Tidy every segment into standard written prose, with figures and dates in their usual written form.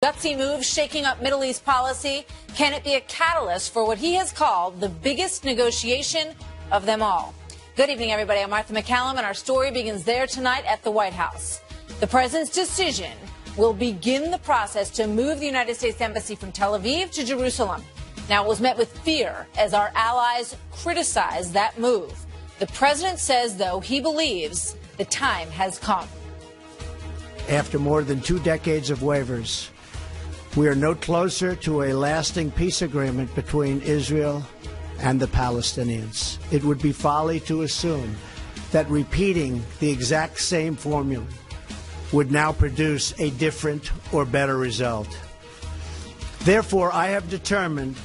Gutsy move shaking up Middle East policy. Can it be a catalyst for what he has called the biggest negotiation of them all? Good evening, everybody. I'm Martha MacCallum, and our story begins there tonight at the White House. The president's decision will begin the process to move the United States Embassy from Tel Aviv to Jerusalem. Now, it was met with fear as our allies criticized that move. The president says, though, he believes the time has come. After more than 2 decades of waivers, we are no closer to a lasting peace agreement between Israel and the Palestinians. It would be folly to assume that repeating the exact same formula would now produce a different or better result. Therefore, I have determined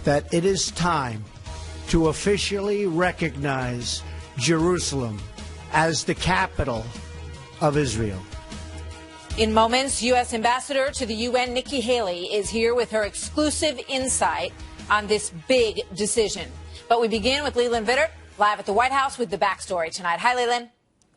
that it is time to officially recognize Jerusalem as the capital of Israel. In moments, U.S. Ambassador to the UN, Nikki Haley, is here with her exclusive insight on this big decision. But we begin with Leland Vittert, live at the White House with the backstory tonight. Hi, Leland.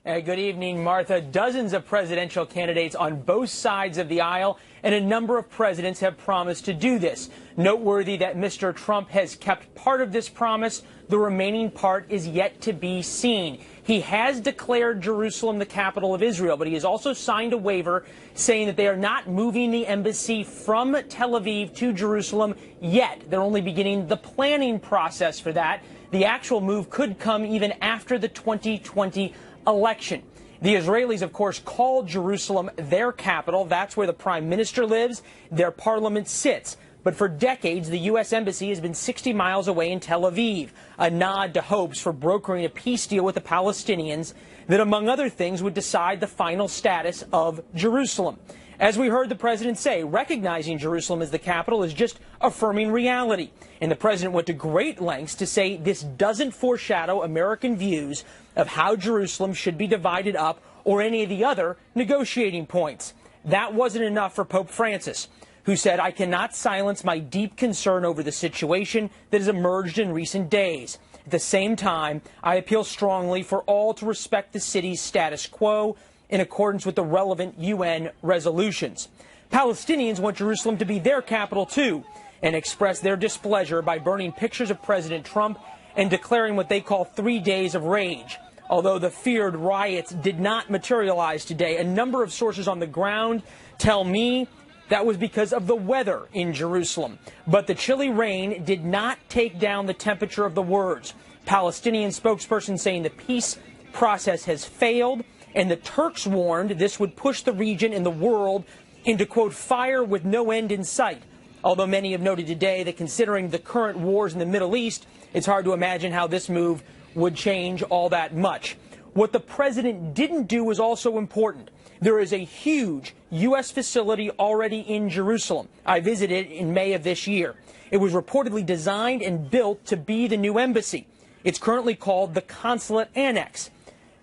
Hey, good evening, Martha. Dozens of presidential candidates on both sides of the aisle, and a number of presidents have promised to do this. Noteworthy that Mr. Trump has kept part of this promise. The remaining part is yet to be seen. He has declared Jerusalem the capital of Israel, but he has also signed a waiver saying that they are not moving the embassy from Tel Aviv to Jerusalem yet. They're only beginning the planning process for that. The actual move could come even after the 2020 election. The Israelis, of course, call Jerusalem their capital. That's where the prime minister lives. Their parliament sits. But for decades, the U.S. Embassy has been 60 miles away in Tel Aviv, a nod to hopes for brokering a peace deal with the Palestinians that, among other things, would decide the final status of Jerusalem. As we heard the president say, recognizing Jerusalem as the capital is just affirming reality. And the president went to great lengths to say this doesn't foreshadow American views of how Jerusalem should be divided up or any of the other negotiating points. That wasn't enough for Pope Francis, who said, "I cannot silence my deep concern over the situation that has emerged in recent days. At the same time, I appeal strongly for all to respect the city's status quo in accordance with the relevant UN resolutions." Palestinians want Jerusalem to be their capital, too, and express their displeasure by burning pictures of President Trump and declaring what they call 3 days of rage. Although the feared riots did not materialize today, a number of sources on the ground tell me that was because of the weather in Jerusalem. But the chilly rain did not take down the temperature of the words. Palestinian spokesperson saying the peace process has failed, and the Turks warned this would push the region and the world into, quote, fire with no end in sight. Although many have noted today that considering the current wars in the Middle East, it's hard to imagine how this move would change all that much. What the president didn't do is also important. There is a huge U.S. facility already in Jerusalem. I visited in May of this year. It was reportedly designed and built to be the new embassy. It's currently called the Consulate Annex.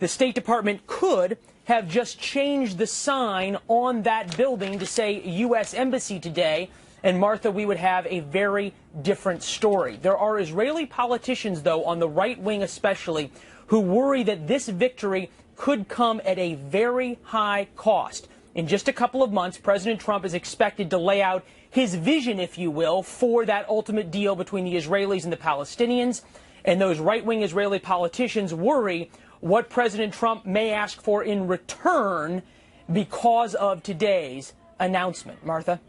The State Department could have just changed the sign on that building to say U.S. Embassy today, and Martha, we would have a very different story. There are Israeli politicians, though, on the right wing especially, who worry that this victory could come at a very high cost. In just a couple of months, President Trump is expected to lay out his vision, if you will, for that ultimate deal between the Israelis and the Palestinians. And those right-wing Israeli politicians worry what President Trump may ask for in return because of today's announcement. Martha?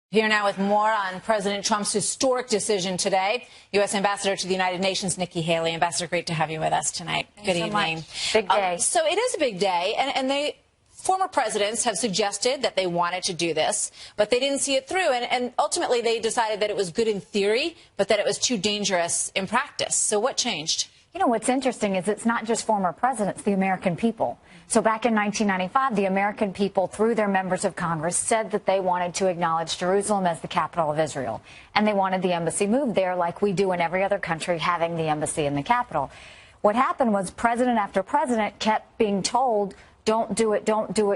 Here now with more on President Trump's historic decision today, U.S. Ambassador to the United Nations, Nikki Haley. Ambassador, great to have you with us tonight. Good evening. Big day. So it is a big day, and former presidents have suggested that they wanted to do this, but they didn't see it through, and ultimately they decided that it was good in theory, but that it was too dangerous in practice. So what changed? You know, what's interesting is it's not just former presidents, the American people. So back in 1995, the American people, through their members of Congress, said that they wanted to acknowledge Jerusalem as the capital of Israel. And they wanted the embassy moved there like we do in every other country, having the embassy in the capital. What happened was president after president kept being told, don't do it,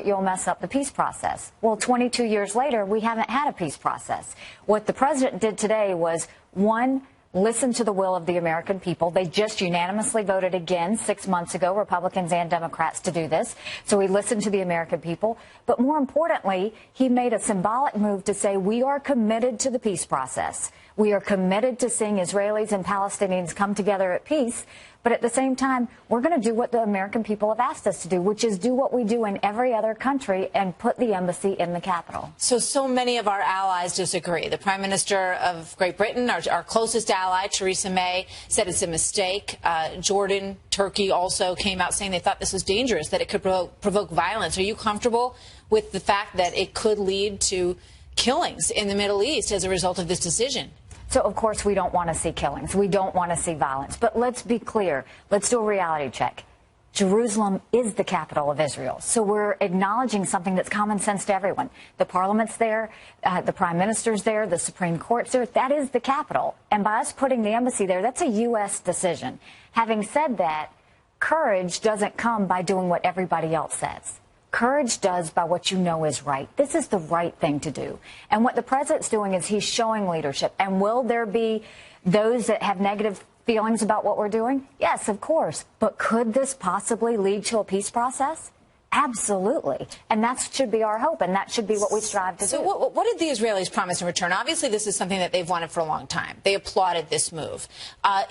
you'll mess up the peace process. Well, 22 years later, we haven't had a peace process. What the president did today was, one, listen to the will of the American people. They just unanimously voted again 6 months ago, Republicans and Democrats, to do this. So he listened to the American people. But more importantly, he made a symbolic move to say we are committed to the peace process. We are committed to seeing Israelis and Palestinians come together at peace. But at the same time, we're going to do what the American people have asked us to do, which is do what we do in every other country and put the embassy in the capital. So many of our allies disagree. The Prime Minister of Great Britain, our closest ally, Theresa May, said it's a mistake. Jordan, Turkey also came out saying they thought this was dangerous, that it could provoke violence. Are you comfortable with the fact that it could lead to killings in the Middle East as a result of this decision? So, of course, we don't want to see killings. We don't want to see violence. But let's be clear. Let's do a reality check. Jerusalem is the capital of Israel. So we're acknowledging something that's common sense to everyone. The parliament's there, the prime minister's there, the Supreme Court's there. That is the capital. And by us putting the embassy there, that's a U.S. decision. Having said that, courage doesn't come by doing what everybody else says. Courage does by what you know is right. This is the right thing to do. And what the president's doing is he's showing leadership. And will there be those that have negative feelings about what we're doing? Yes, of course. But could this possibly lead to a peace process? Absolutely. And that should be our hope, and that should be what we strive to do. So what did the Israelis promise in return? Obviously, this is something that they've wanted for a long time. They applauded this move.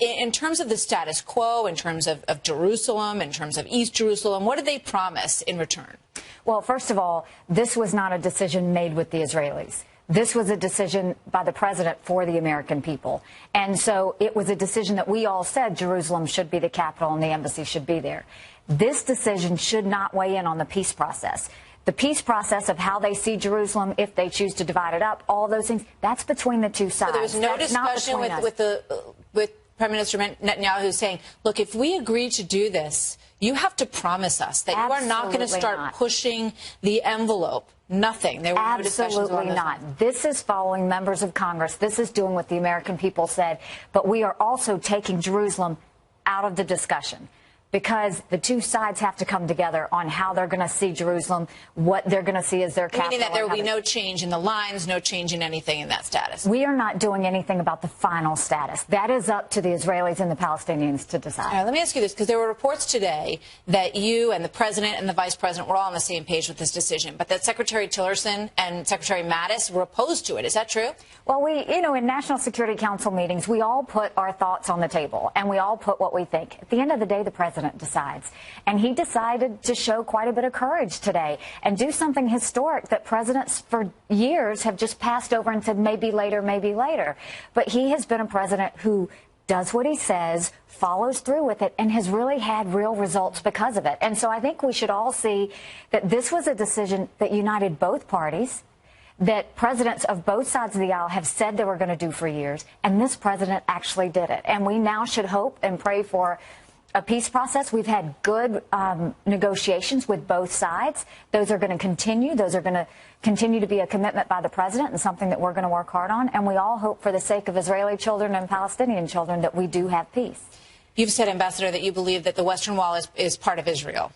In terms of the status quo, in terms of Jerusalem, in terms of East Jerusalem, what did they promise in return? Well, first of all, this was not a decision made with the Israelis. This was a decision by the president for the American people. And so it was a decision that we all said Jerusalem should be the capital and the embassy should be there. This decision should not weigh in on the peace process. The peace process of how they see Jerusalem, if they choose to divide it up, all those things, that's between the two sides. So there was no discussion with Prime Minister Netanyahu saying, look, if we agree to do this, you have to promise us that you are not going to start pushing the envelope. Nothing. There were no discussions on this. Absolutely not. This is following members of Congress. This is doing what the American people said. But we are also taking Jerusalem out of the discussion, because the two sides have to come together on how they're going to see Jerusalem, what they're going to see as their capital. Meaning that there will be no change in the lines, no change in anything in that status. We are not doing anything about the final status. That is up to the Israelis and the Palestinians to decide. Let me ask you this, because there were reports today that you and the president and the vice president were all on the same page with this decision, but that Secretary Tillerson and Secretary Mattis were opposed to it. Is that true? Well, in National Security Council meetings, we all put our thoughts on the table, and we all put what we think. At the end of the day, the president decides. And he decided to show quite a bit of courage today and do something historic that presidents for years have just passed over and said maybe later, maybe later. But he has been a president who does what he says, follows through with it, and has really had real results because of it. And so I think we should all see that this was a decision that united both parties, that presidents of both sides of the aisle have said they were going to do for years, and this president actually did it. And we now should hope and pray for a peace process. We've had good negotiations with both sides. Those are going to continue. Those are going to continue to be a commitment by the president and something that we're going to work hard on. And we all hope, for the sake of Israeli children and Palestinian children, that we do have peace. You've said, Ambassador, that you believe that the Western Wall is part of Israel.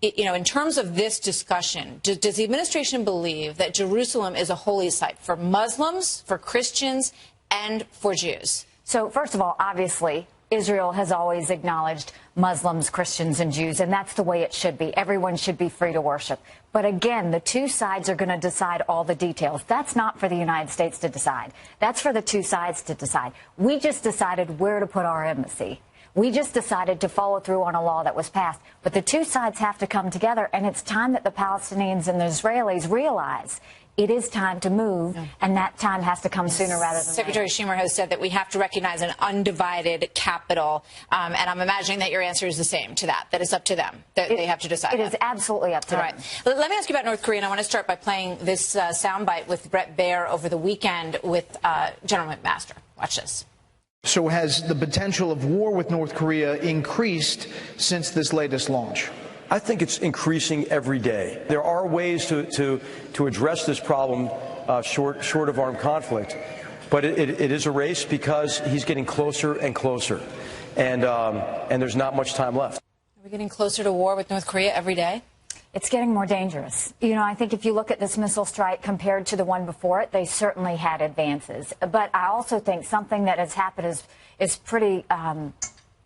In terms of this discussion, does the administration believe that Jerusalem is a holy site for Muslims, for Christians, and for Jews? So, first of all, obviously, Israel has always acknowledged Muslims, Christians, and Jews, and that's the way it should be. Everyone should be free to worship. But again, the two sides are going to decide all the details. That's not for the United States to decide. That's for the two sides to decide. We just decided where to put our embassy. We just decided to follow through on a law that was passed. But the two sides have to come together, and it's time that the Palestinians and the Israelis realize it is time to move, and that time has to come sooner rather than later. Secretary Schumer has said that we have to recognize an undivided capital, and I'm imagining that your answer is the same to that it's up to them, that they have to decide. It is absolutely up to them. All right. Let me ask you about North Korea, and I want to start by playing this soundbite with Brett Baer over the weekend with General McMaster. Watch this. So has the potential of war with North Korea increased since this latest launch? I think it's increasing every day. There are ways to address this problem short of armed conflict, but it is a race because he's getting closer and closer, and there's not much time left. Are we getting closer to war with North Korea every day? It's getting more dangerous. You know, I think if you look at this missile strike compared to the one before it, they certainly had advances. But I also think something that has happened is pretty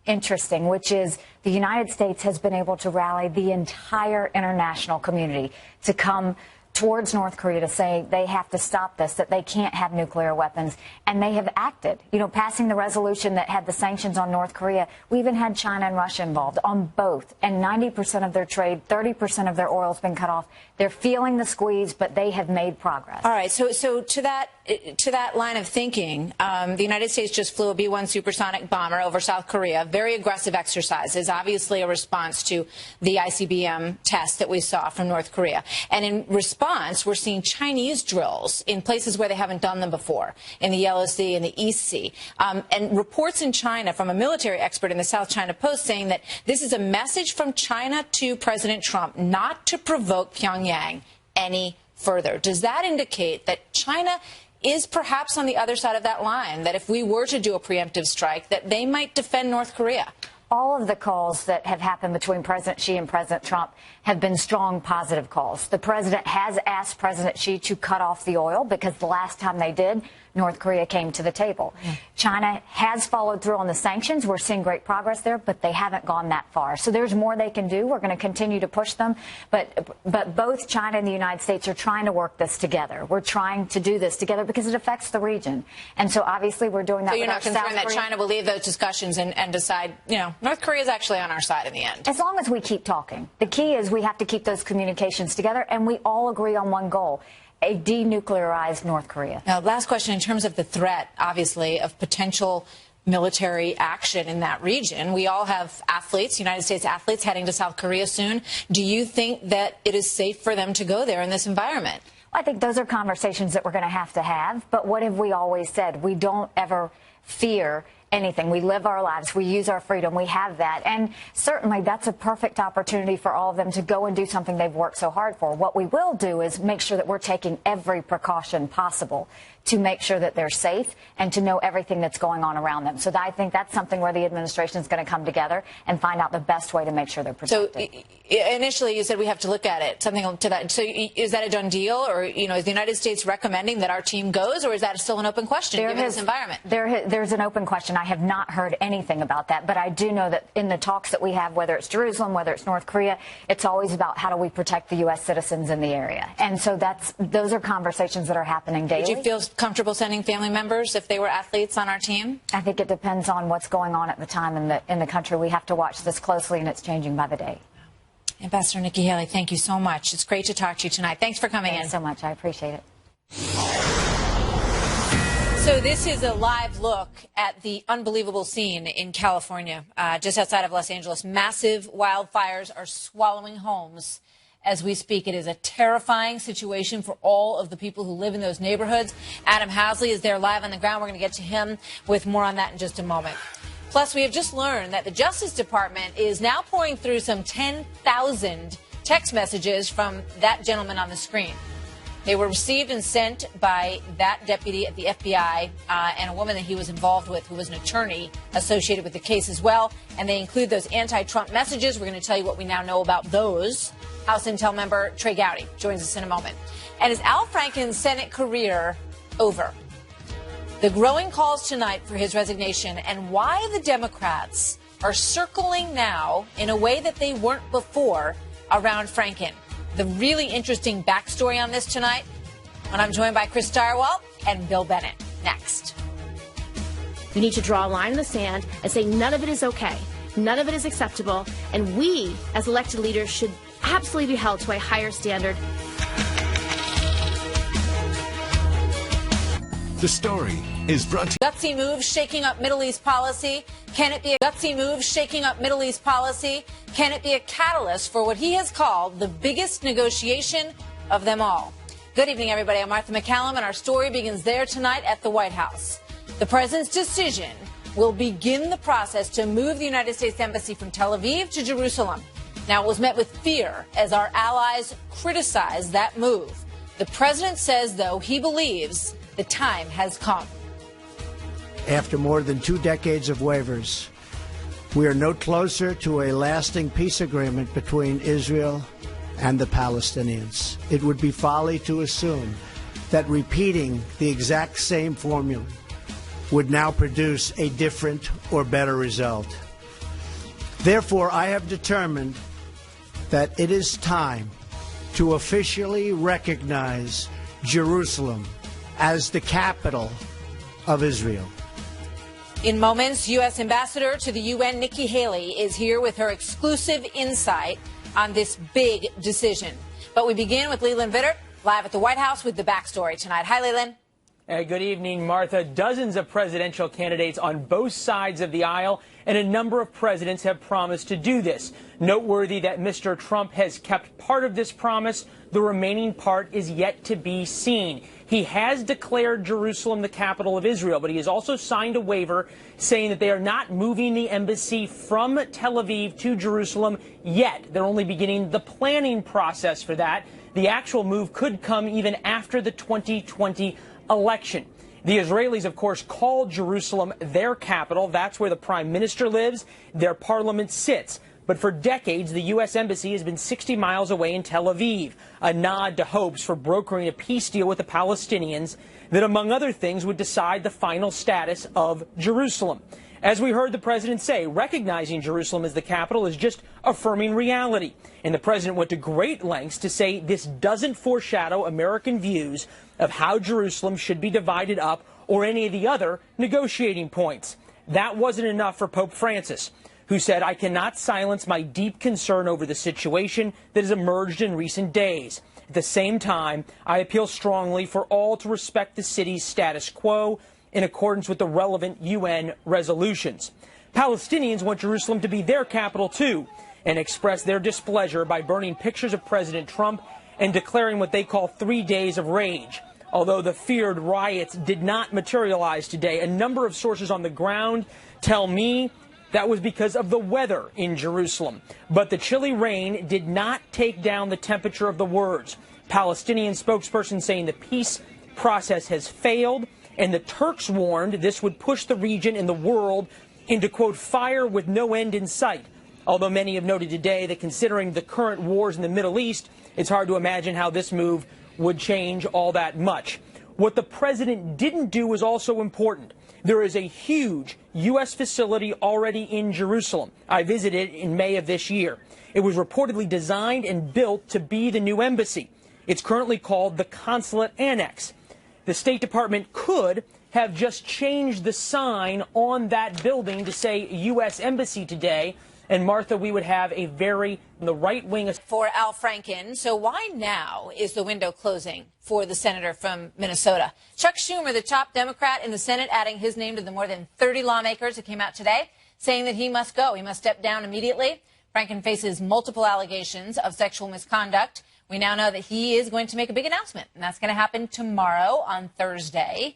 interesting, which is the United States has been able to rally the entire international community to come towards North Korea to say they have to stop this, that they can't have nuclear weapons. And they have acted, you know, passing the resolution that had the sanctions on North Korea. We even had China and Russia involved on both. And 90% of their trade, 30% of their oil has been cut off. They're feeling the squeeze, but they have made progress. All right. So to that line of thinking, the United States just flew a B-1 supersonic bomber over South Korea. Very aggressive exercises, obviously a response to the ICBM test that we saw from North Korea. And in response, we're seeing Chinese drills in places where they haven't done them before, in the Yellow Sea and the East Sea. And reports in China from a military expert in the South China Post saying that this is a message from China to President Trump not to provoke Pyongyang any further. Does that indicate that China is perhaps on the other side of that line, that if we were to do a preemptive strike, that they might defend North Korea? All of the calls that have happened between President Xi and President Trump have been strong positive calls. The president has asked President Xi to cut off the oil because the last time they did, North Korea came to the table. China has followed through on the sanctions. We're seeing great progress there, but they haven't gone that far. So there's more they can do. We're going to continue to push them. But both China and the United States are trying to work this together. We're trying to do this together because it affects the region. And so obviously we're doing that. So you're with not concerned that China will leave those discussions and decide, you know, North Korea is actually on our side in the end? As long as we keep talking. The key is we have to keep those communications together, and we all agree on one goal: a denuclearized North Korea. Now, last question, in terms of the threat, obviously, of potential military action in that region. We all have athletes, United States athletes, heading to South Korea soon. Do you think that it is safe for them to go there in this environment? I think those are conversations that we're going to have. But what have we always said? We don't ever fear anything. We live our lives. We use our freedom. We have that. And certainly that's a perfect opportunity for all of them to go and do something they've worked so hard for. What we will do is make sure that we're taking every precaution possible to make sure that they're safe and to know everything that's going on around them. So I think that's something where the administration is going to come together and find out the best way to make sure they're protected. So initially you said we have to look at it, something to that. So is that a done deal, or, you know, is the United States recommending that our team goes, or is that still an open question given this environment? There's an open question. I have not heard anything about that, but I do know that in the talks that we have, whether it's Jerusalem, whether it's North Korea, it's always about how do we protect the U.S. citizens in the area. And so those are conversations that are happening daily. Would you feel comfortable sending family members if they were athletes on our team? I think it depends on what's going on at the time in the country. We have to watch this closely, and it's changing by the day. Ambassador Nikki Haley, thank you so much. It's great to talk to you tonight. Thanks for coming in. Thanks so much. I appreciate it. So this is a live look at the unbelievable scene in California, just outside of Los Angeles. Massive wildfires are swallowing homes as we speak. It is a terrifying situation for all of the people who live in those neighborhoods. Adam Housley is there live on the ground. We're going to get to him with more on that in just a moment. Plus, we have just learned that the Justice Department is now pouring through some 10,000 text messages from that gentleman on the screen. They were received and sent by that deputy at the FBI and a woman that he was involved with who was an attorney associated with the case as well. And they include those anti-Trump messages. We're going to tell you what we now know about those. House Intel member Trey Gowdy joins us in a moment. And is Al Franken's Senate career over? The growing calls tonight for his resignation and why the Democrats are circling now in a way that they weren't before around Franken. The really interesting backstory on this tonight when I'm joined by Chris Stirewalt and Bill Bennett. Next. We need to draw a line in the sand and say none of it is okay. None of it is acceptable. And we, as elected leaders, should absolutely be held to a higher standard. The story is brought to Gutsy move shaking up Middle East policy. Can it be a gutsy move shaking up Middle East policy? Can it be a catalyst for what he has called the biggest negotiation of them all? Good evening, everybody. I'm Martha MacCallum, and our story begins there tonight at the White House. The president's decision will begin the process to move the United States Embassy from Tel Aviv to Jerusalem. Now, it was met with fear as our allies criticized that move. The president says, though, he believes the time has come. After more than 2 decades of waivers, we are no closer to a lasting peace agreement between Israel and the Palestinians. It would be folly to assume that repeating the exact same formula would now produce a different or better result. Therefore, I have determined that it is time to officially recognize Jerusalem as the capital of Israel. In moments, U.S. Ambassador to the UN, Nikki Haley, is here with her exclusive insight on this big decision. But we begin with Leland Vittert, live at the White House with the backstory tonight. Hi, Leland. Good evening, Martha. Dozens of presidential candidates on both sides of the aisle, and a number of presidents have promised to do this. Noteworthy that Mr. Trump has kept part of this promise. The remaining part is yet to be seen. He has declared Jerusalem the capital of Israel, but he has also signed a waiver saying that they are not moving the embassy from Tel Aviv to Jerusalem yet. They're only beginning the planning process for that. The actual move could come even after the 2020 election. The Israelis, of course, call Jerusalem their capital. That's where the prime minister lives. Their parliament sits. But for decades, the U.S. Embassy has been 60 miles away in Tel Aviv, a nod to hopes for brokering a peace deal with the Palestinians that, among other things, would decide the final status of Jerusalem. As we heard the president say, recognizing Jerusalem as the capital is just affirming reality. And the president went to great lengths to say this doesn't foreshadow American views of how Jerusalem should be divided up or any of the other negotiating points. That wasn't enough for Pope Francis, who said, "I cannot silence my deep concern over the situation that has emerged in recent days. At the same time, I appeal strongly for all to respect the city's status quo in accordance with the relevant UN resolutions." Palestinians want Jerusalem to be their capital, too, and express their displeasure by burning pictures of President Trump and declaring what they call 3 days of rage. Although the feared riots did not materialize today, a number of sources on the ground tell me that was because of the weather in Jerusalem. But the chilly rain did not take down the temperature of the words. Palestinian spokesperson saying the peace process has failed, and the Turks warned this would push the region and the world into, quote, fire with no end in sight. Although many have noted today that considering the current wars in the Middle East, it's hard to imagine how this move would change all that much. What the president didn't do was also important. There is a huge U.S. facility already in Jerusalem. I visited in May of this year. It was reportedly designed and built to be the new embassy. It's currently called the Consulate Annex. The State Department could have just changed the sign on that building to say U.S. Embassy today. And, Martha, we would have a very the right wing. For Al Franken. So why now is the window closing for the senator from Minnesota? Chuck Schumer, the top Democrat in the Senate, adding his name to the more than 30 lawmakers that came out today, saying that he must go. He must step down immediately. Franken faces multiple allegations of sexual misconduct. We now know that he is going to make a big announcement, and that's going to happen tomorrow on Thursday.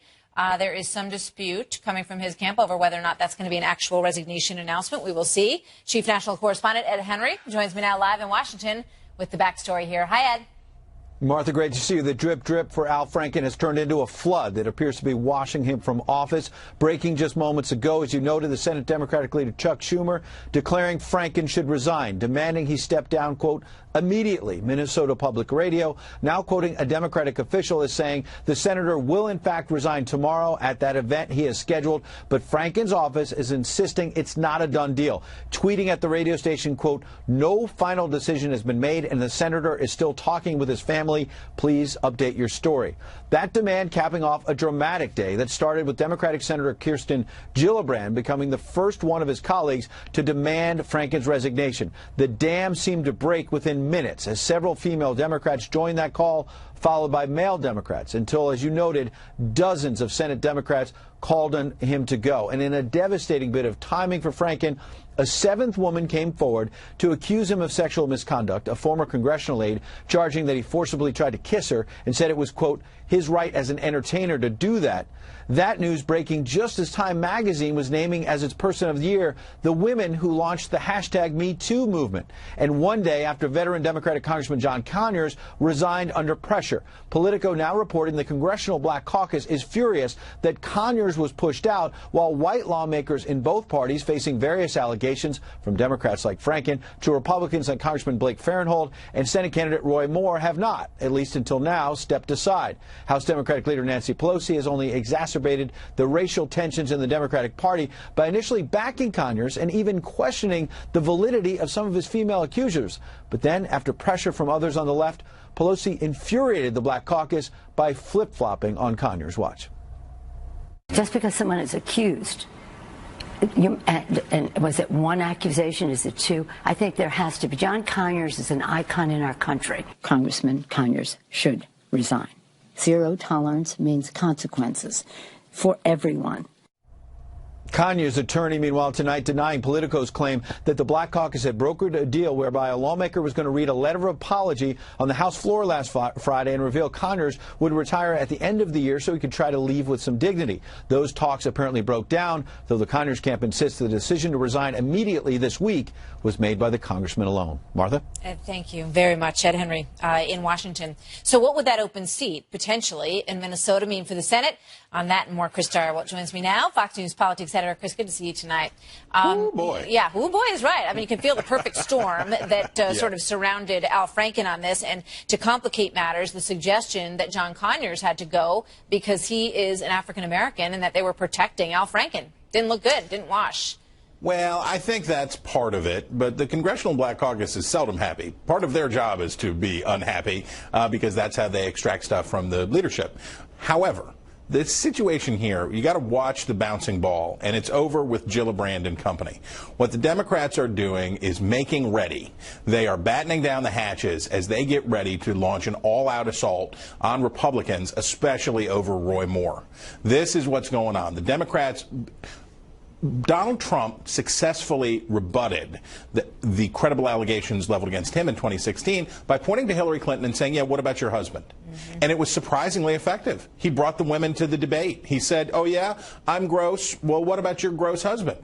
There is some dispute coming from his camp over whether or not that's going to be an actual resignation announcement. We will see. Chief National Correspondent Ed Henry joins me now live in Washington with the backstory here. Hi, Ed. Martha, great to see you. The drip drip for Al Franken has turned into a flood that appears to be washing him from office. Breaking just moments ago, as you noted, the Senate Democratic leader Chuck Schumer declaring Franken should resign, demanding he step down, quote, immediately. Minnesota Public Radio, now quoting a Democratic official, is saying the senator will in fact resign tomorrow at that event he has scheduled, but Franken's office is insisting it's not a done deal. Tweeting at the radio station, quote, no final decision has been made and the senator is still talking with his family. Please update your story. That demand capping off a dramatic day that started with Democratic Senator Kirsten Gillibrand becoming the first one of his colleagues to demand Franken's resignation. The dam seemed to break within minutes as several female Democrats joined that call, followed by male Democrats, until, as you noted, dozens of Senate Democrats called on him to go. And in a devastating bit of timing for Franken, a seventh woman came forward to accuse him of sexual misconduct, a former congressional aide, charging that he forcibly tried to kiss her and said it was, quote, his right as an entertainer to do that. That news breaking just as Time magazine was naming as its Person of the Year the women who launched the hashtag #MeToo movement. And one day after veteran Democratic Congressman John Conyers resigned under pressure pressure. Politico now reporting the Congressional Black Caucus is furious that Conyers was pushed out, while white lawmakers in both parties facing various allegations, from Democrats like Franken to Republicans like Congressman Blake Farenthold and Senate candidate Roy Moore, have not, at least until now, stepped aside. House Democratic leader Nancy Pelosi has only exacerbated the racial tensions in the Democratic Party by initially backing Conyers and even questioning the validity of some of his female accusers. But then, after pressure from others on the left, Pelosi infuriated the Black Caucus by flip-flopping on Conyers. Watch. Just because someone is accused, and was it one accusation? Is it two? I think there has to be. John Conyers is an icon in our country. Congressman Conyers should resign. Zero tolerance means consequences for everyone. Conyers' attorney, meanwhile, tonight denying Politico's claim that the Black Caucus had brokered a deal whereby a lawmaker was going to read a letter of apology on the House floor last Friday and reveal Conyers would retire at the end of the year so he could try to leave with some dignity. Those talks apparently broke down, though the Conyers camp insists the decision to resign immediately this week was made by the congressman alone. Martha? Thank you very much, Ed Henry, in Washington. So what would that open seat, potentially, in Minnesota mean for the Senate? On that and more, Chris Darwell joins me now, Fox News politics editor. Chris, good to see you tonight. Oh, boy. Yeah, oh, boy is right. I mean, you can feel the perfect storm that sort of surrounded Al Franken on this. And to complicate matters, the suggestion that John Conyers had to go because he is an African-American and that they were protecting Al Franken. Didn't look good, didn't wash. Well, I think that's part of it, but the Congressional Black Caucus is seldom happy. Part of their job is to be unhappy because that's how they extract stuff from the leadership. However, the situation here, you got to watch the bouncing ball, and it's over with Gillibrand and company. What the Democrats are doing is making ready. They are battening down the hatches as they get ready to launch an all-out assault on Republicans, especially over Roy Moore. This is what's going on. The Democrats... Donald Trump successfully rebutted the credible allegations leveled against him in 2016 by pointing to Hillary Clinton and saying, yeah, what about your husband? Mm-hmm. And it was surprisingly effective. He brought the women to the debate. He said, oh, yeah, I'm gross. Well, what about your gross husband?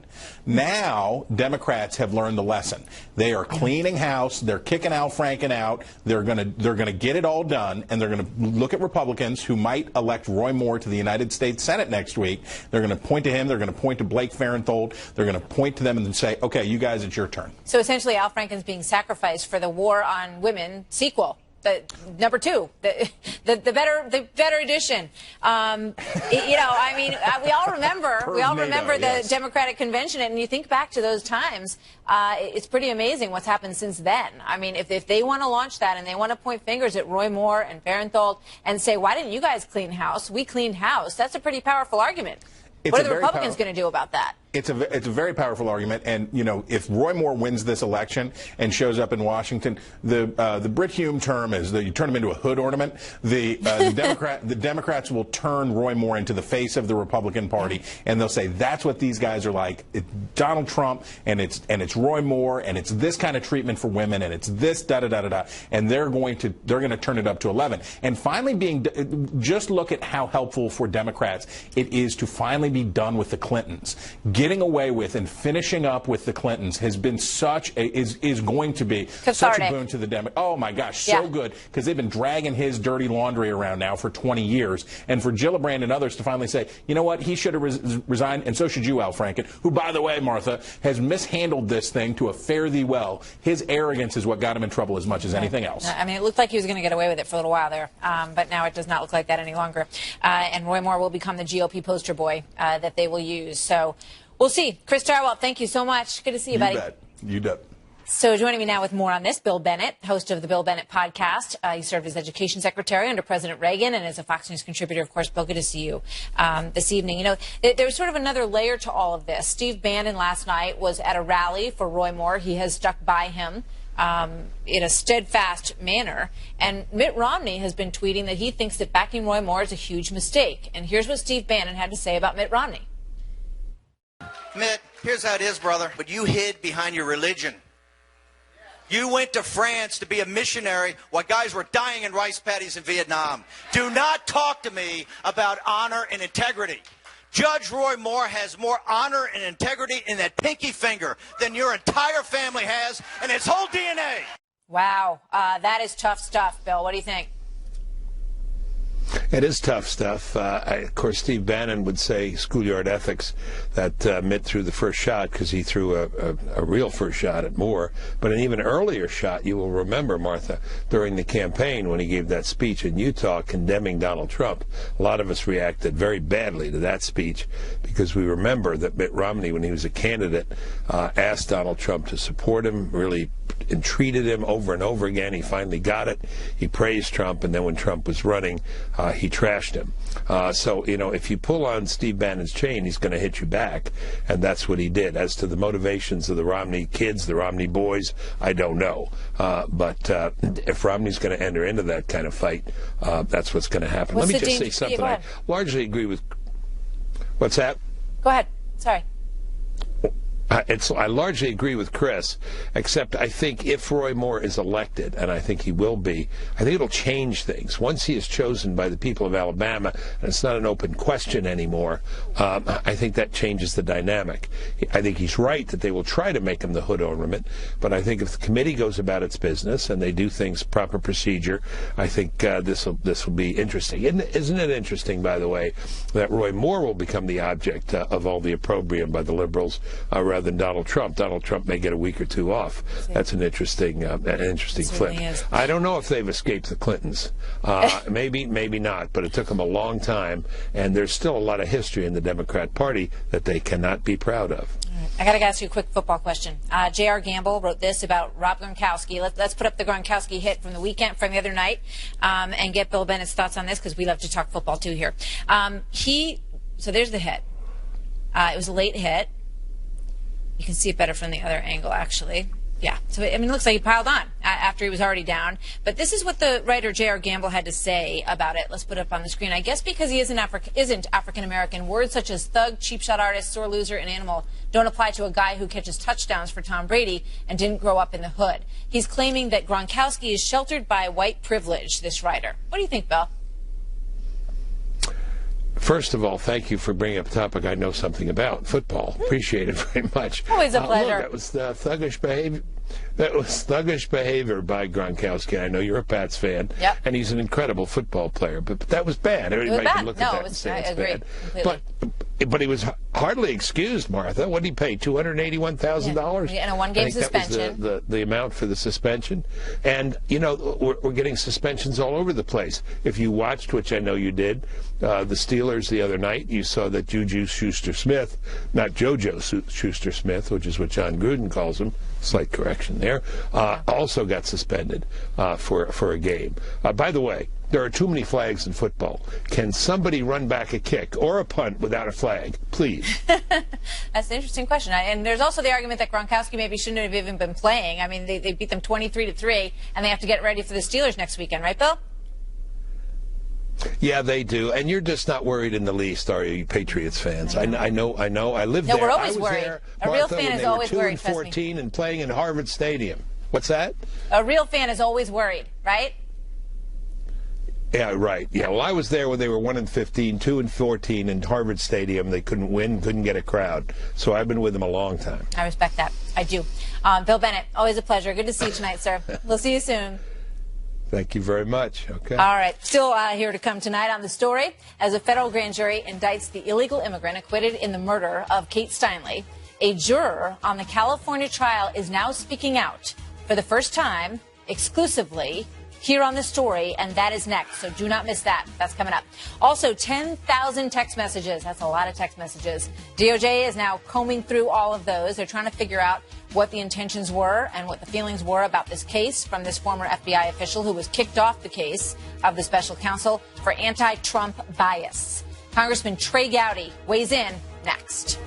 Now, Democrats have learned the lesson. They are cleaning house. They're kicking Al Franken out. They're going to get it all done, and they're going to look at Republicans who might elect Roy Moore to the United States Senate next week. They're going to point to him. They're going to point to Blake Farenthold. They're going to point to them and then say, okay, you guys, it's your turn. So essentially, Al Franken's being sacrificed for the War on Women sequel. Number two, the better edition. I mean, we all remember the Democratic convention, and you think back to those times. It's pretty amazing what's happened since then. I mean, if they want to launch that and they want to point fingers at Roy Moore and Farenthold and say, why didn't you guys clean house? We cleaned house. That's a pretty powerful argument. What are the Republicans going to do about that? It's a very powerful argument, and if Roy Moore wins this election and shows up in Washington, the Brit Hume term is that you turn him into a hood ornament. The Democrats will turn Roy Moore into the face of the Republican Party, and they'll say that's what these guys are like. It's Donald Trump, and it's Roy Moore, and it's this kind of treatment for women, and it's this da da da da da, and they're going to turn it up to 11. And finally, just look at how helpful for Democrats it is to finally be done with the Clintons. Getting away with and finishing up with the Clintons has been is going to be such a boon to the Democrats. Oh my gosh, so good, because they've been dragging his dirty laundry around now for 20 years. And for Gillibrand and others to finally say, you know what, he should have resigned, and so should you, Al Franken, who, by the way, Martha, has mishandled this thing to a fare thee well. His arrogance is what got him in trouble as much as anything else. I mean, it looked like he was going to get away with it for a little while there, but now it does not look like that any longer. And Roy Moore will become the GOP poster boy that they will use. So we'll see. Chris Darwell, thank you so much. Good to see you, buddy. You bet. So joining me now with more on this, Bill Bennett, host of the Bill Bennett podcast. He served as education secretary under President Reagan and is a Fox News contributor. Of course, Bill, good to see you this evening. There's sort of another layer to all of this. Steve Bannon last night was at a rally for Roy Moore. He has stuck by him in a steadfast manner. And Mitt Romney has been tweeting that he thinks that backing Roy Moore is a huge mistake. And here's what Steve Bannon had to say about Mitt Romney. Mitt, here's how it is, brother. But you hid behind your religion. You went to France to be a missionary while guys were dying in rice paddies in Vietnam. Do not talk to me about honor and integrity. Judge Roy Moore has more honor and integrity in that pinky finger than your entire family has and its whole DNA. Wow. That is tough stuff, Bill. What do you think? It is tough stuff. Of course, Steve Bannon would say schoolyard ethics that Mitt threw the first shot because he threw a real first shot at Moore. But an even earlier shot, you will remember, Martha, during the campaign when he gave that speech in Utah condemning Donald Trump. A lot of us reacted very badly to that speech because we remember that Mitt Romney, when he was a candidate, asked Donald Trump to support him, really entreated him over and over again. He finally got it. He praised Trump, and then when Trump was running, he trashed him. So, if you pull on Steve Bannon's chain, he's going to hit you back, and that's what he did. As to the motivations of the Romney kids, the Romney boys, I don't know. But if Romney's going to enter into that kind of fight, that's what's going to happen. Let me just say something. I largely agree with... What's that? Go ahead. Sorry. I largely agree with Chris, except I think if Roy Moore is elected, and I think he will be, I think it'll change things. Once he is chosen by the people of Alabama, and it's not an open question anymore, I think that changes the dynamic. I think he's right that they will try to make him the hood ornament, but I think if the committee goes about its business and they do things proper procedure, I think this will be interesting. Isn't it interesting, by the way, that Roy Moore will become the object of all the opprobrium by the liberals rather than Donald Trump. Donald Trump may get a week or two off. That's an interesting flip. Really, I don't know if they've escaped the Clintons. Maybe not, but it took them a long time, and there's still a lot of history in the Democrat Party that they cannot be proud of. I got to ask you a quick football question. J.R. Gamble wrote this about Rob Gronkowski. Let's put up the Gronkowski hit from the weekend, from the other night, and get Bill Bennett's thoughts on this, because we love to talk football too here. So there's the hit. It was a late hit. You can see it better from the other angle, actually. Yeah. So, it looks like he piled on after he was already down. But this is what the writer J.R. Gamble had to say about it. Let's put it up on the screen. I guess because he isn't African-American, words such as thug, cheap shot artist, sore loser, and animal don't apply to a guy who catches touchdowns for Tom Brady and didn't grow up in the hood. He's claiming that Gronkowski is sheltered by white privilege, this writer. What do you think, Bill? First of all, thank you for bringing up a topic I know something about, football. Appreciate it very much. Always a pleasure. Look, that was thuggish behavior. That was thuggish behavior by Gronkowski. I know you're a Pats fan, yep. And he's an incredible football player, but that was bad. Everybody can look at that and say it's bad. But he was hardly excused, Martha. What did he pay? $281,000? Yeah, and a one-game suspension. That was the amount for the suspension. And, we're getting suspensions all over the place. If you watched, which I know you did, the Steelers the other night, you saw that Juju Schuster-Smith, not JoJo Schuster-Smith, which is what John Gruden calls him, slight correction there, also got suspended for a game. By the way, there are too many flags in football. Can somebody run back a kick or a punt without a flag, please? That's an interesting question. And there's also the argument that Gronkowski maybe shouldn't have even been playing. They beat them 23-3, and they have to get ready for the Steelers next weekend, right, Bill? Yeah, they do. And you're just not worried in the least, are you, Patriots fans? I know. I lived there. No, we're always worried. There, a real fan is always worried. 2-14 and playing in Harvard Stadium. What's that? A real fan is always worried, right? Yeah, right. Yeah, well, I was there when they were 1-15, 2-14 in Harvard Stadium. They couldn't win, couldn't get a crowd. So I've been with them a long time. I respect that. I do. Bill Bennett, always a pleasure. Good to see you tonight, sir. We'll see you soon. Thank you very much. Okay. All right. Still here to come tonight on The Story, as a federal grand jury indicts the illegal immigrant acquitted in the murder of Kate Steinle. A juror on the California trial is now speaking out for the first time, exclusively, here on The Story, and that is next. So do not miss that. That's coming up. Also, 10,000 text messages. That's a lot of text messages. DOJ is now combing through all of those. They're trying to figure out what the intentions were and what the feelings were about this case from this former FBI official who was kicked off the case of the special counsel for anti-Trump bias. Congressman Trey Gowdy weighs in next.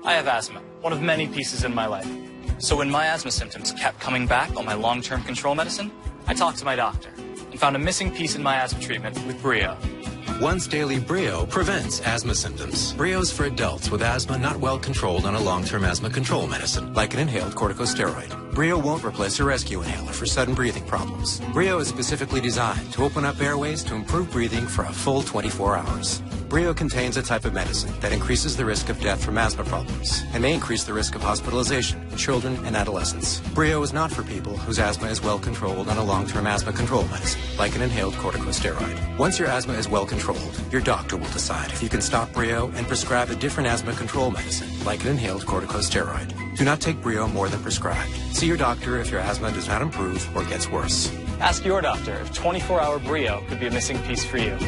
I have asthma, one of many pieces in my life. So when my asthma symptoms kept coming back on my long-term control medicine, I talked to my doctor and found a missing piece in my asthma treatment with Brio. Once daily Brio prevents asthma symptoms. Brio's for adults with asthma not well controlled on a long-term asthma control medicine, like an inhaled corticosteroid. Brio won't replace a rescue inhaler for sudden breathing problems. Brio is specifically designed to open up airways to improve breathing for a full 24 hours. Brio contains a type of medicine that increases the risk of death from asthma problems and may increase the risk of hospitalization in children and adolescents. Brio is not for people whose asthma is well controlled on a long-term asthma control medicine, like an inhaled corticosteroid. Once your asthma is well controlled, your doctor will decide if you can stop Brio and prescribe a different asthma control medicine, like an inhaled corticosteroid. Do not take Brio more than prescribed. See your doctor if your asthma does not improve or gets worse. Ask your doctor if 24-hour Brio could be a missing piece for you.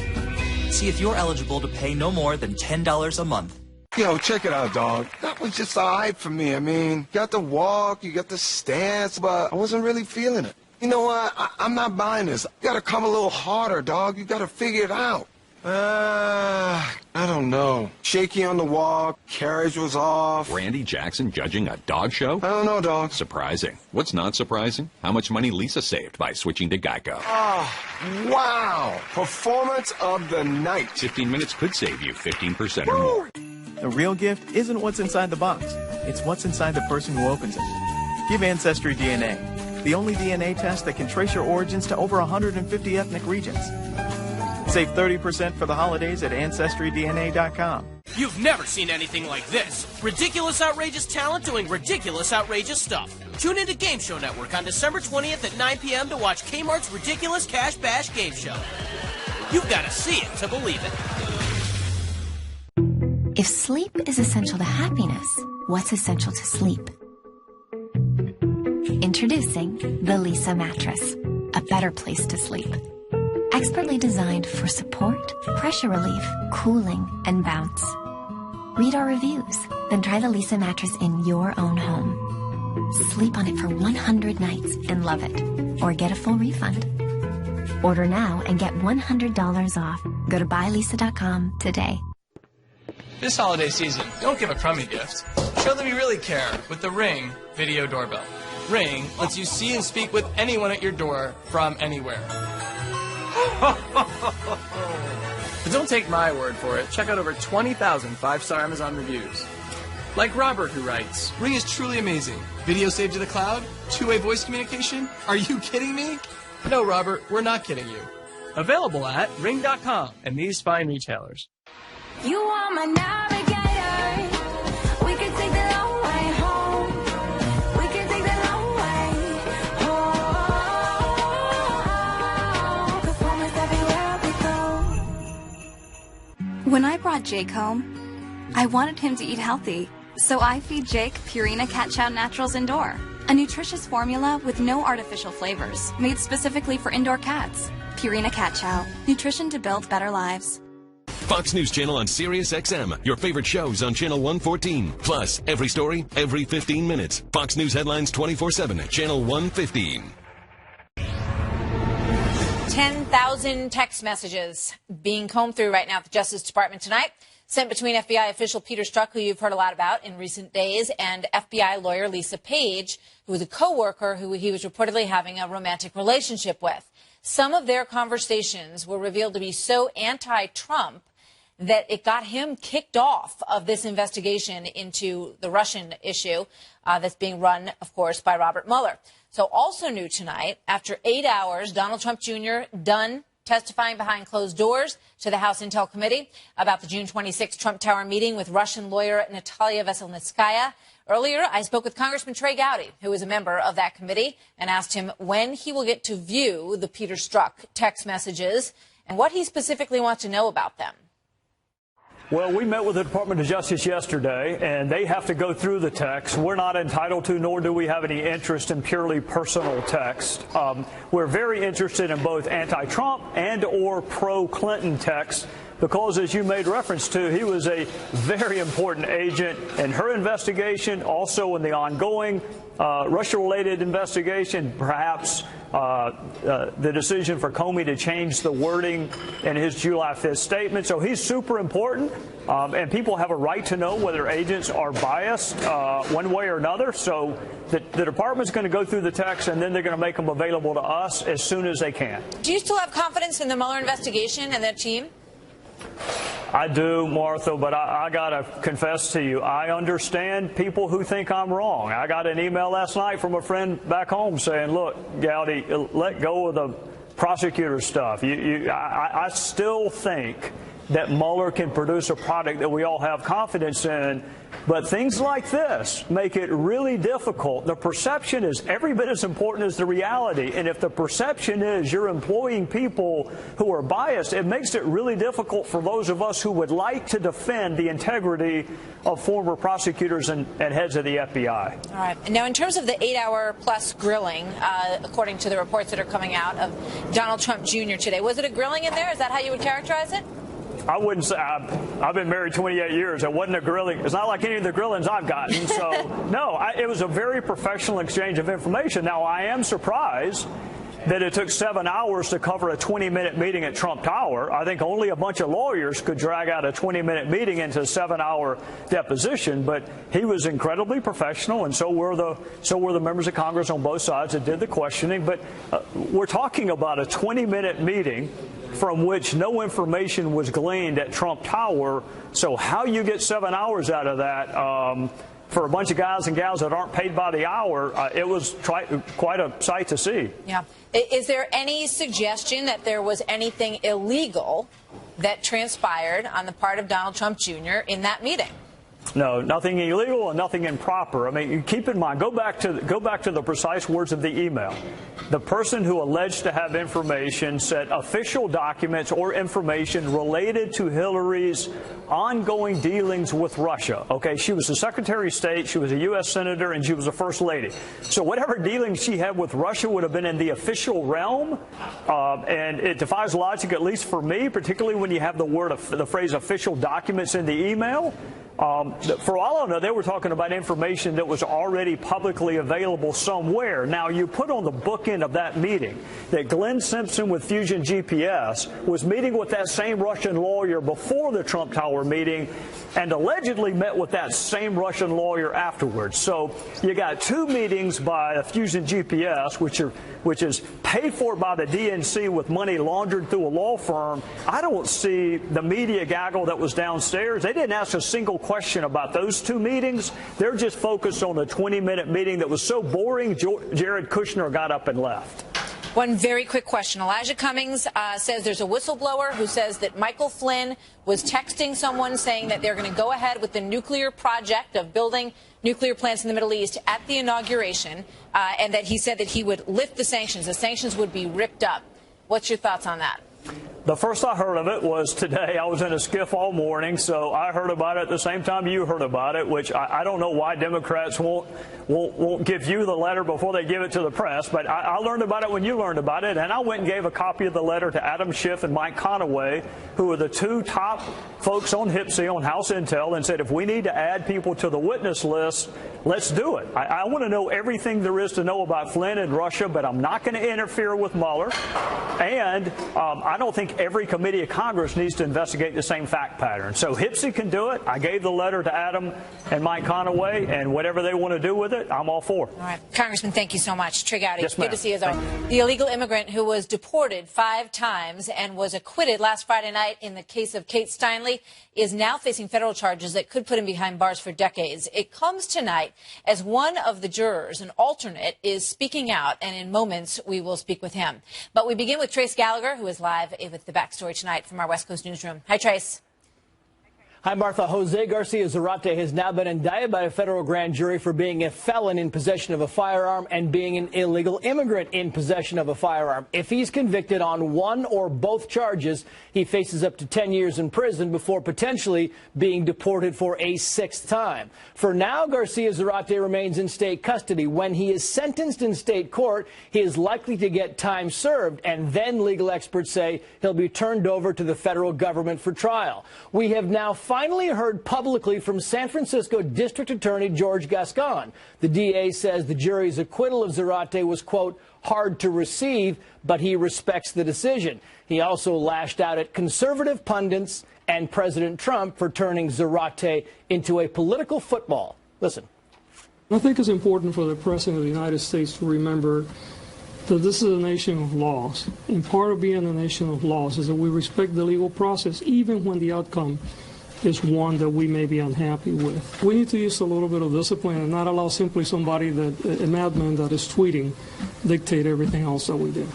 See if you're eligible to pay no more than $10 a month. Yo, check it out, dog. That was just all hype for me. I mean, you got the walk, you got the stance, but I wasn't really feeling it. You know what? I'm not buying this. You gotta come a little harder, dog. You gotta figure it out. I don't know. Shaky on the walk, Caorage was off. Randy Jackson judging a dog show? I don't know, dog. Surprising. What's not surprising? How much money Lisa saved by switching to Geico. Oh, wow. Performance of the night. 15 minutes could save you 15% or more. The real gift isn't what's inside the box. It's what's inside the person who opens it. Give Ancestry DNA, the only DNA test that can trace your origins to over 150 ethnic regions. Save 30% for the holidays at AncestryDNA.com. You've never seen anything like this. Ridiculous, outrageous talent doing ridiculous, outrageous stuff. Tune into Game Show Network on December 20th at 9 p.m. to watch Kmart's Ridiculous Cash Bash Game Show. You've got to see it to believe it. If sleep is essential to happiness, what's essential to sleep? Introducing the Lisa mattress, a better place to sleep. Expertly designed for support, pressure relief, cooling, and bounce. Read our reviews, then try the Lisa mattress in your own home. Sleep on it for 100 nights and love it, or get a full refund. Order now and get $100 off. Go to buylisa.com today. This holiday season, don't give a crummy gift. Show them you really care with the Ring Video Doorbell. Ring lets you see and speak with anyone at your door from anywhere. But don't take my word for it. Check out over 20,000 5-star Amazon reviews. Like Robert, who writes, Ring is truly amazing. Video saved to the cloud? Two-way voice communication? Are you kidding me? No, Robert, we're not kidding you. Available at Ring.com and these fine retailers. You are my navigator. We can take the long way home. We can take the long way home. 'Cause home is everywhere we go. When I brought Jake home, I wanted him to eat healthy. So I feed Jake Purina Cat Chow Naturals Indoor, a nutritious formula with no artificial flavors, made specifically for indoor cats. Purina Cat Chow, nutrition to build better lives. Fox News Channel on Sirius XM. Your favorite shows on Channel 114. Plus, every story, every 15 minutes. Fox News headlines 24/7 at Channel 115. 10,000 text messages being combed through right now at the Justice Department tonight, sent between FBI official Peter Strzok, who you've heard a lot about in recent days, and FBI lawyer Lisa Page, who was a co-worker who he was reportedly having a romantic relationship with. Some of their conversations were revealed to be so anti-Trump that it got him kicked off of this investigation into the Russian issue that's being run, of course, by Robert Mueller. So also new tonight, after 8 hours, Donald Trump Jr. done testifying behind closed doors to the House Intel Committee about the June 26 Trump Tower meeting with Russian lawyer Natalia Veselnitskaya. Earlier, I spoke with Congressman Trey Gowdy, who is a member of that committee, and asked him when he will get to view the Peter Strzok text messages and what he specifically wants to know about them. Well, we met with the Department of Justice yesterday, and they have to go through the text. We're not entitled to, nor do we have any interest in purely personal text. We're very interested in both anti-Trump and or pro-Clinton text, because, as you made reference to, he was a very important agent in her investigation, also in the ongoing Russia-related investigation, perhaps the decision for Comey to change the wording in his July 5th statement. So he's super important, and people have a right to know whether agents are biased one way or another. So the department's going to go through the text, and then they're going to make them available to us as soon as they can. Do you still have confidence in the Mueller investigation and that team? I do, Martha, but I got to confess to you, I understand people who think I'm wrong. I got an email last night from a friend back home saying, look, Gowdy, let go of the prosecutor stuff. I still think that Mueller can produce a product that we all have confidence in, but things like this make it really difficult. The perception is every bit as important as the reality, and if the perception is you're employing people who are biased, it makes it really difficult for those of us who would like to defend the integrity of former prosecutors and heads of the FBI. All right. Now, in terms of the 8-hour-plus grilling, according to the reports that are coming out of Donald Trump Jr. today, was it a grilling in there? Is that how you would characterize it? I wouldn't say. I've been married 28 years. It wasn't a grilling. It's not like any of the grillings I've gotten. So, no, it was a very professional exchange of information. Now, I am surprised that it took 7 hours to cover a 20-minute meeting at Trump Tower. I think only a bunch of lawyers could drag out a 20-minute meeting into a 7-hour deposition. But he was incredibly professional, and so were the members of Congress on both sides that did the questioning. But we're talking about a 20-minute meeting from which no information was gleaned at Trump Tower. So how you get 7 hours out of that for a bunch of guys and gals that aren't paid by the hour, it was quite a sight to see. Yeah. Is there any suggestion that there was anything illegal that transpired on the part of Donald Trump Jr. in that meeting? No, nothing illegal and nothing improper. I mean, keep in mind, go back to the precise words of the email. The person who alleged to have information said official documents or information related to Hillary's ongoing dealings with Russia. Okay, she was the Secretary of State, she was a U.S. Senator, and she was a First Lady. So whatever dealings she had with Russia would have been in the official realm, and it defies logic, at least for me, particularly when you have the phrase official documents in the email. For all I know, they were talking about information that was already publicly available somewhere. Now, you put on the bookend of that meeting that Glenn Simpson with Fusion GPS was meeting with that same Russian lawyer before the Trump Tower meeting and allegedly met with that same Russian lawyer afterwards. So you got two meetings by Fusion GPS, which is paid for by the DNC with money laundered through a law firm. I don't see the media gaggle that was downstairs. They didn't ask a single question about those two meetings. They're just focused on the 20-minute meeting that was so boring, Jared Kushner got up and left. One very quick question. Elijah Cummings says there's a whistleblower who says that Michael Flynn was texting someone saying that they're going to go ahead with the nuclear project of building nuclear plants in the Middle East at the inauguration, and that he said that he would lift the sanctions. The sanctions would be ripped up. What's your thoughts on that? The first I heard of it was today. I was in a skiff all morning, so I heard about it at the same time you heard about it, which I don't know why Democrats won't give you the letter before they give it to the press, but I learned about it when you learned about it, and I went and gave a copy of the letter to Adam Schiff and Mike Conaway, who are the two top folks on HPSI, on House Intel, and said if we need to add people to the witness list, let's do it. I want to know everything there is to know about Flynn and Russia, but I'm not going to interfere with Mueller, and I don't think every committee of Congress needs to investigate the same fact pattern. So HPSI can do it. I gave the letter to Adam and Mike Conaway, and whatever they want to do with it, I'm all for. All right. Congressman, thank you so much. Trey Gowdy, yes, good to see you as always. The illegal immigrant who was deported 5 times and was acquitted last Friday night in the case of Kate Steinle is now facing federal charges that could put him behind bars for decades. It comes tonight as one of the jurors, an alternate, is speaking out, and in moments we will speak with him. But we begin with Trace Gallagher, who is live with the backstory tonight from our West Coast newsroom. Hi, Trace. Hi, Martha. Jose Garcia Zarate has now been indicted by a federal grand jury for being a felon in possession of a firearm and being an illegal immigrant in possession of a firearm. If he's convicted on one or both charges, he faces up to 10 years in prison before potentially being deported for a 6th time. For now, Garcia Zarate remains in state custody. When he is sentenced in state court, he is likely to get time served, and then legal experts say he'll be turned over to the federal government for trial. We have now finally heard publicly from San Francisco District Attorney George Gascon. The DA says the jury's acquittal of Zarate was, quote, hard to receive, but he respects the decision. He also lashed out at conservative pundits and President Trump for turning Zarate into a political football. Listen. I think it's important for the President of the United States to remember that this is a nation of laws. And part of being a nation of laws is that we respect the legal process, even when the outcome is one that we may be unhappy with. We need to use a little bit of discipline and not allow simply somebody a madman that is tweeting, dictate everything else that we do.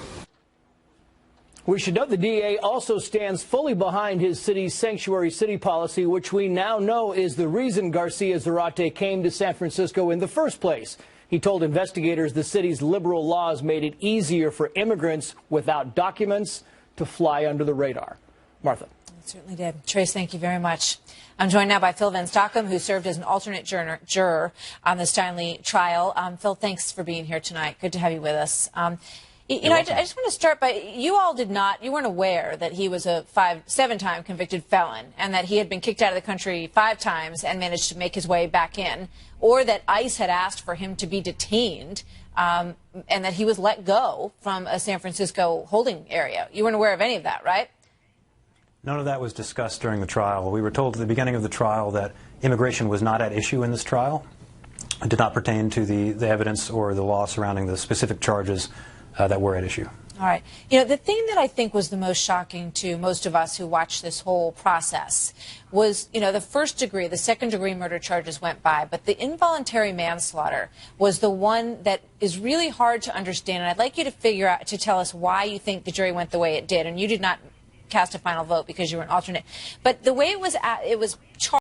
We should note the DA also stands fully behind his city's sanctuary city policy, which we now know is the reason Garcia Zarate came to San Francisco in the first place. He told investigators the city's liberal laws made it easier for immigrants without documents to fly under the radar. Martha. It certainly did. Trace, thank you very much. I'm joined now by Phil Van Stockham, who served as an alternate juror on the Steinle trial. Phil, thanks for being here tonight. Good to have you with us. You know, I just want to start by, you weren't aware that he was a 7-time convicted felon and that he had been kicked out of the country 5 times and managed to make his way back in, or that ICE had asked for him to be detained and that he was let go from a San Francisco holding area. You weren't aware of any of that, right? None of that was discussed during the trial. We were told at the beginning of the trial that immigration was not at issue in this trial. It did not pertain to the evidence or the law surrounding the specific charges that were at issue. All right. You know, the thing that I think was the most shocking to most of us who watched this whole process was, you know, the first degree, the second-degree murder charges went by, but the involuntary manslaughter was the one that is really hard to understand. And I'd like you to tell us why you think the jury went the way it did. And you did not cast a final vote because you were an alternate. But the way it was charged